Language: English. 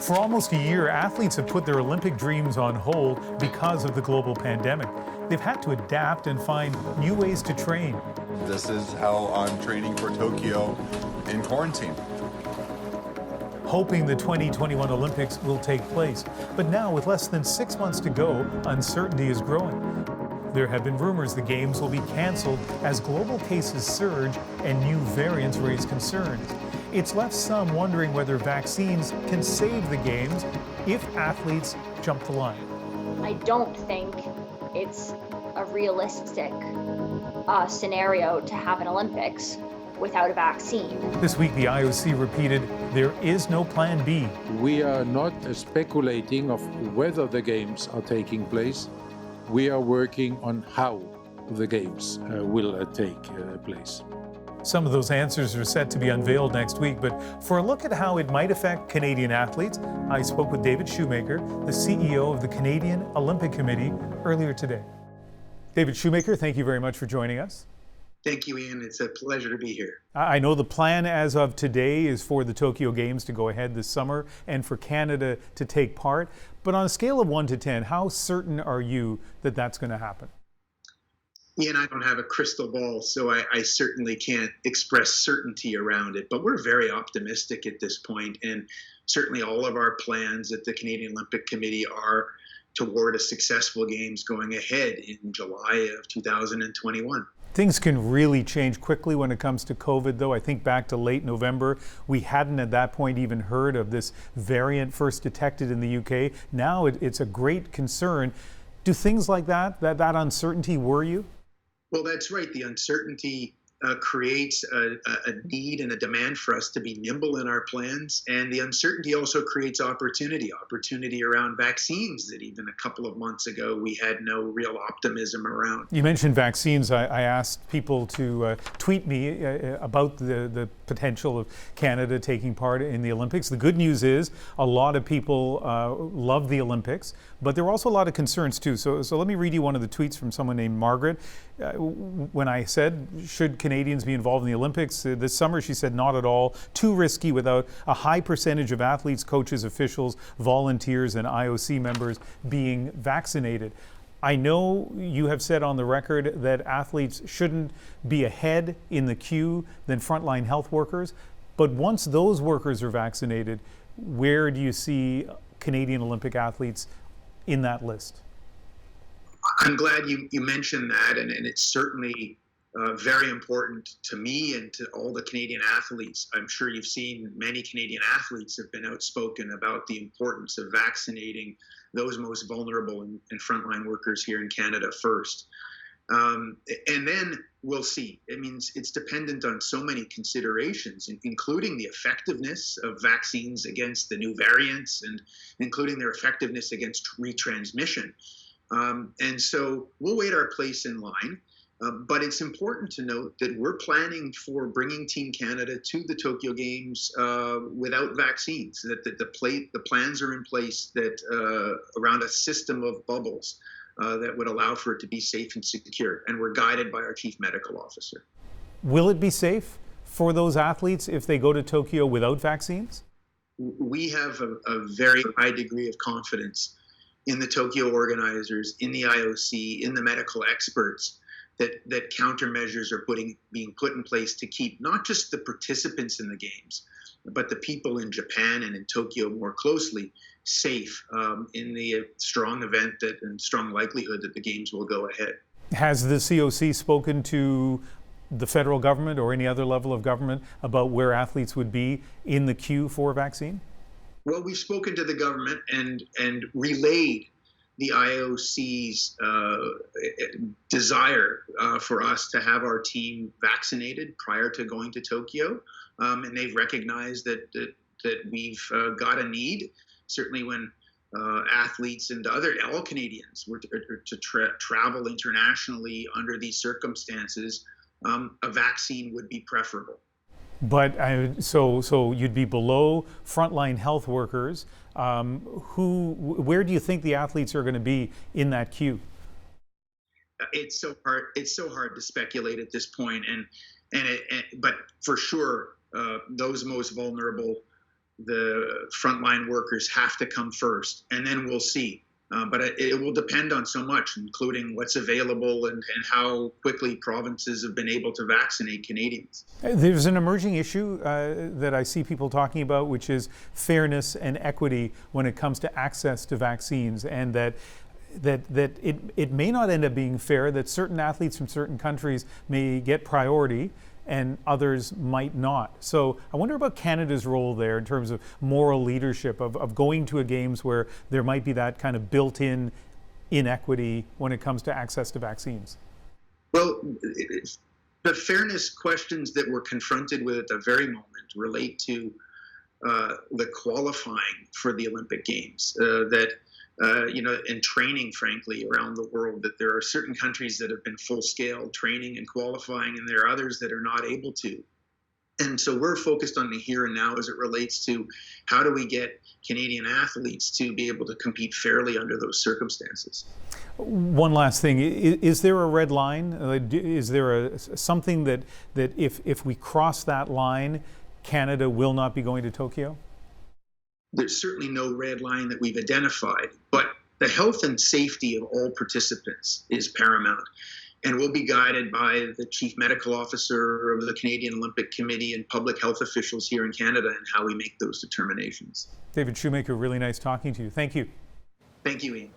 For almost a year, athletes have put their Olympic dreams on hold because of the global pandemic. They've had to adapt and find new ways to train. This is how I'm training for Tokyo in quarantine. Hoping the 2021 Olympics will take place. But now, with less than 6 months to go, uncertainty is growing. There have been rumors the Games will be canceled as global cases surge and new variants raise concerns. It's left some wondering whether vaccines can save the Games if athletes jump the line. I don't think it's a realistic scenario to have an Olympics without a vaccine. This week, the IOC repeated there is no plan B. We are not speculating of whether the Games are taking place. We are working on how the Games will take place. Some of those answers are set to be unveiled next week, but for a look at how it might affect Canadian athletes, I spoke with David Shoemaker, the CEO of the Canadian Olympic Committee, earlier today. David Shoemaker, thank you very much for joining us. Thank you, Ian. It's a pleasure to be here. I know the plan as of today is for the Tokyo Games to go ahead this summer and for Canada to take part. But on a scale of 1 to 10, how certain are you that that's going to happen? Ian, I don't have a crystal ball, so I certainly can't express certainty around it. But we're very optimistic at this point, and certainly all of our plans at the Canadian Olympic Committee are toward a successful Games going ahead in July of 2021. Things can really change quickly when it comes to COVID, though. I think back to late November, we hadn't at that point even heard of this variant first detected in the UK. Now it's a great concern. Do things like that uncertainty worry you? Well, that's right. The uncertainty creates a need and a demand for us to be nimble in our plans. And the uncertainty also creates opportunity around vaccines that even a couple of months ago we had no real optimism around. You mentioned vaccines. I asked people to tweet me about the potential of Canada taking part in the Olympics. The good news is a lot of people love the Olympics, but there are also a lot of concerns too. So let me read you one of the tweets from someone named Margaret. When I said, should Canadians be involved in the Olympics this summer, she said, not at all. Too risky without a high percentage of athletes, coaches, officials, volunteers, and IOC members being vaccinated. I know you have said on the record that athletes shouldn't be ahead in the queue than frontline health workers, but once those workers are vaccinated, where do you see Canadian Olympic athletes in that list? I'm glad you mentioned that, and it's certainly very important to me and to all the Canadian athletes. I'm sure you've seen many Canadian athletes have been outspoken about the importance of vaccinating those most vulnerable and frontline workers here in Canada first. And then we'll see. It means it's dependent on so many considerations, including the effectiveness of vaccines against the new variants and including their effectiveness against retransmission. And so we'll wait our place in line. But it's important to note that we're planning for bringing Team Canada to the Tokyo Games without vaccines, that the plans are in place that around a system of bubbles that would allow for it to be safe and secure. And we're guided by our Chief Medical Officer. Will it be safe for those athletes if they go to Tokyo without vaccines? We have a very high degree of confidence in the Tokyo organizers, in the IOC, in the medical experts, that countermeasures are being put in place to keep not just the participants in the Games, but the people in Japan and in Tokyo more closely safe in the strong event and strong likelihood that the Games will go ahead. Has the COC spoken to the federal government or any other level of government about where athletes would be in the queue for a vaccine? Well, we've spoken to the government and relayed the IOC's desire for us to have our team vaccinated prior to going to Tokyo, and they've recognized that we've got a need. Certainly, when athletes and all Canadians were to travel internationally under these circumstances, a vaccine would be preferable. But so you'd be below frontline health workers. Where do you think the athletes are going to be in that queue? It's so hard. It's so hard to speculate at this point, but for sure, those most vulnerable the frontline workers have to come first, and then we'll see. But it will depend on so much, including what's available and how quickly provinces have been able to vaccinate Canadians. There's an emerging issue that I see people talking about, which is fairness and equity when it comes to access to vaccines, and that it may not end up being fair, that certain athletes from certain countries may get priority and others might not. So I wonder about Canada's role there in terms of moral leadership, of going to a games where there might be that kind of built-in inequity when it comes to access to vaccines. Well, the fairness questions that we're confronted with at the very moment relate to the qualifying for the Olympic Games, and training, frankly, around the world, that there are certain countries that have been full-scale training and qualifying, and there are others that are not able to. And so we're focused on the here and now as it relates to how do we get Canadian athletes to be able to compete fairly under those circumstances. One last thing, is there a red line? Is there something that if we cross that line, Canada will not be going to Tokyo? There's certainly no red line that we've identified, but the health and safety of all participants is paramount. And we'll be guided by the Chief Medical Officer of the Canadian Olympic Committee and public health officials here in Canada in how we make those determinations. David Shoemaker, really nice talking to you. Thank you. Thank you, Ian.